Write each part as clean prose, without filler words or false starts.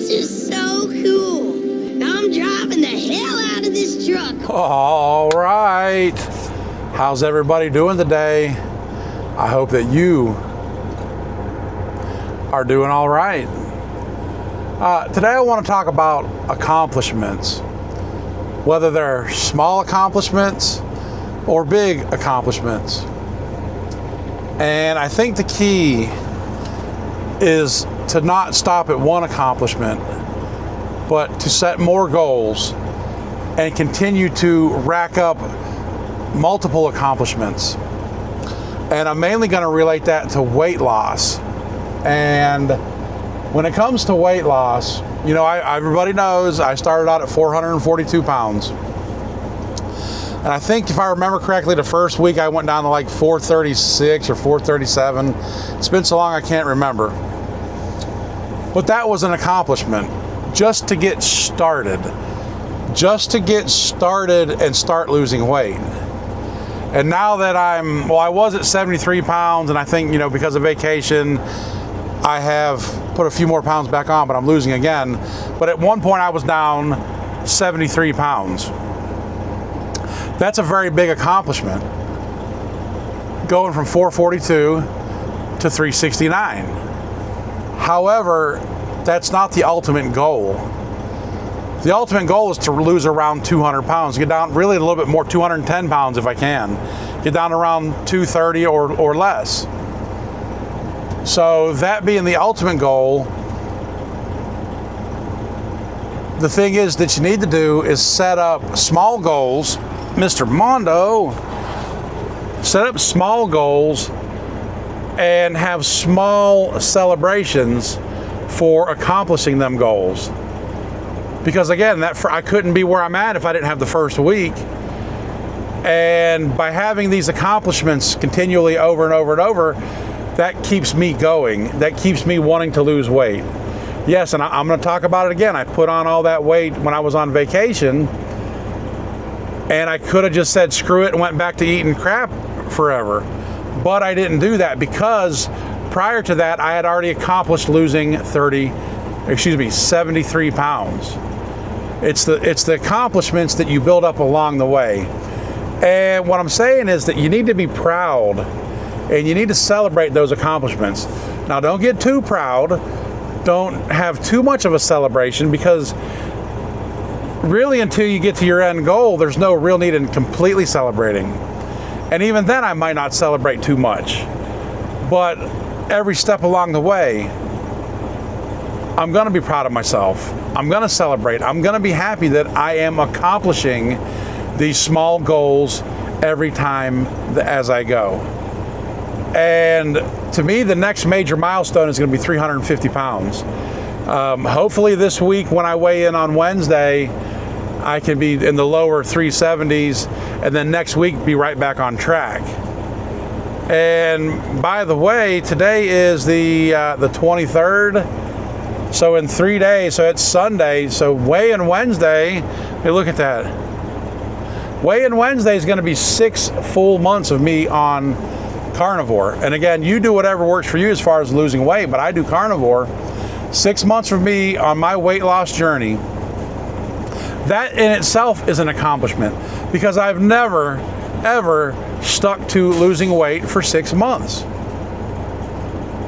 This is so cool. I'm driving the hell out of this truck. All right. How's everybody doing today? I hope that you are doing all right. Today I want to talk about accomplishments, whether they're small accomplishments or big accomplishments. And I think the key is to not stop at one accomplishment, but to set more goals and continue to rack up multiple accomplishments. And I'm mainly going to relate that to weight loss. And when it comes to weight loss, you know, everybody knows I started out at 442 pounds. And I think if I remember correctly, the first week I went down to like 436 or 437. It's been so long I can't remember. But that was an accomplishment, just to get started. Just to get started and start losing weight. And now that I was at 73 pounds, and I think, you know, because of vacation, I have put a few more pounds back on, but I'm losing again. But at one point I was down 73 pounds. That's a very big accomplishment. Going from 442 to 369. However, that's not the ultimate goal. The ultimate goal is to lose around 200 pounds. Get down really a little bit more, 210 pounds if I can. Get down to around 230 or less. So that being the ultimate goal, the thing is that you need to do is set up small goals. Mr. Mondo, set up small goals and have small celebrations for accomplishing them goals. Because again, I couldn't be where I'm at if I didn't have the first week. And by having these accomplishments continually over and over and over, that keeps me going. That keeps me wanting to lose weight. Yes, and I'm going to talk about it again. I put on all that weight when I was on vacation, and I could have just said screw it and went back to eating crap forever. But I didn't do that because prior to that, I had already accomplished losing 73 pounds. It's the accomplishments that you build up along the way. And what I'm saying is that you need to be proud and you need to celebrate those accomplishments. Now, don't get too proud. Don't have too much of a celebration, because really until you get to your end goal, there's no real need in completely celebrating. And even then, I might not celebrate too much. But every step along the way, I'm going to be proud of myself. I'm going to celebrate. I'm going to be happy that I am accomplishing these small goals every time as I go. And to me, the next major milestone is going to be 350 pounds. Hopefully this week when I weigh in on Wednesday, I can be in the lower 370s, and then next week be right back on track. And by the way, today is the 23rd. So in 3 days, so it's Sunday, so weigh-in Wednesday, hey, look at that. Weigh-in Wednesday is going to be 6 full months of me on carnivore. And again, you do whatever works for you as far as losing weight, but I do carnivore. 6 months of me on my weight loss journey. That in itself is an accomplishment, because I've never, ever stuck to losing weight for 6 months.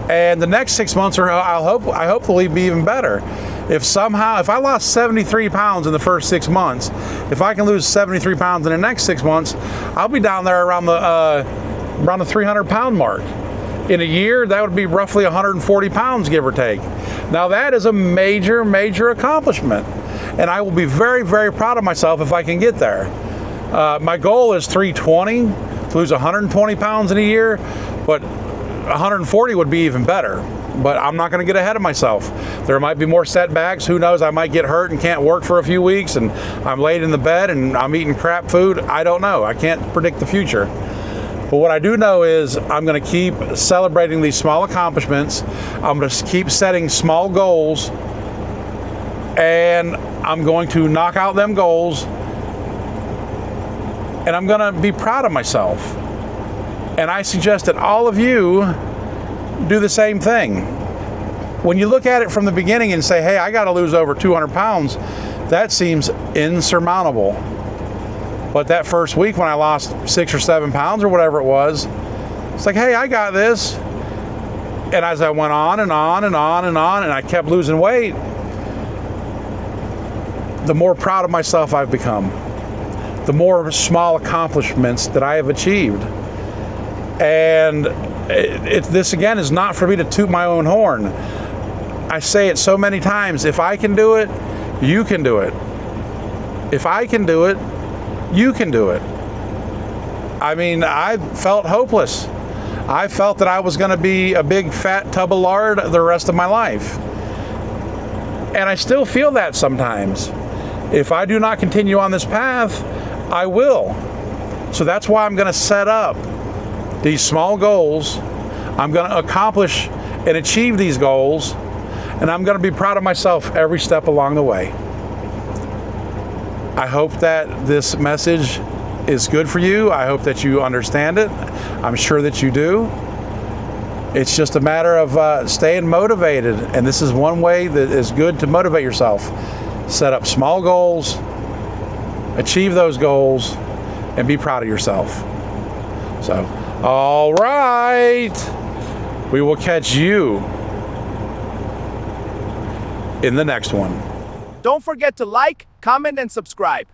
And the next 6 months I hope will be even better. If I lost 73 pounds in the first 6 months, if I can lose 73 pounds in the next 6 months, I'll be down there around the 300 pound mark. In a year, that would be roughly 140 pounds, give or take. Now that is a major, major accomplishment. And I will be very, very proud of myself if I can get there. My goal is 320, to lose 120 pounds in a year, but 140 would be even better. But I'm not going to get ahead of myself. There might be more setbacks. Who knows? I might get hurt and can't work for a few weeks, and I'm laid in the bed and I'm eating crap food. I don't know. I can't predict the future. But what I do know is I'm going to keep celebrating these small accomplishments. I'm going to keep setting small goals, and I'm going to knock out them goals, and I'm going to be proud of myself. And I suggest that all of you do the same thing. when you look at it from the beginning and say, hey, I got to lose over 200 pounds, that seems insurmountable. But that first week when I lost 6 or 7 pounds or whatever it was, it's like, hey, I got this. And as I went on and on and on and on, and I kept losing weight, the more proud of myself I've become. The more small accomplishments that I have achieved. And this again is not for me to toot my own horn. I say it so many times, if I can do it, you can do it. If I can do it, you can do it. I mean, I felt hopeless. I felt that I was going to be a big fat tub of lard the rest of my life. And I still feel that sometimes. If I do not continue on this path, I will. So that's why I'm going to set up these small goals. I'm going to accomplish and achieve these goals, and I'm going to be proud of myself every step along the way. I hope that this message is good for you. I hope that you understand it. I'm sure that you do. It's just a matter of staying motivated, and this is one way that is good to motivate yourself. Set up small goals, achieve those goals, and be proud of yourself. So, all right, we will catch you in the next one. Don't forget to like, comment, and subscribe.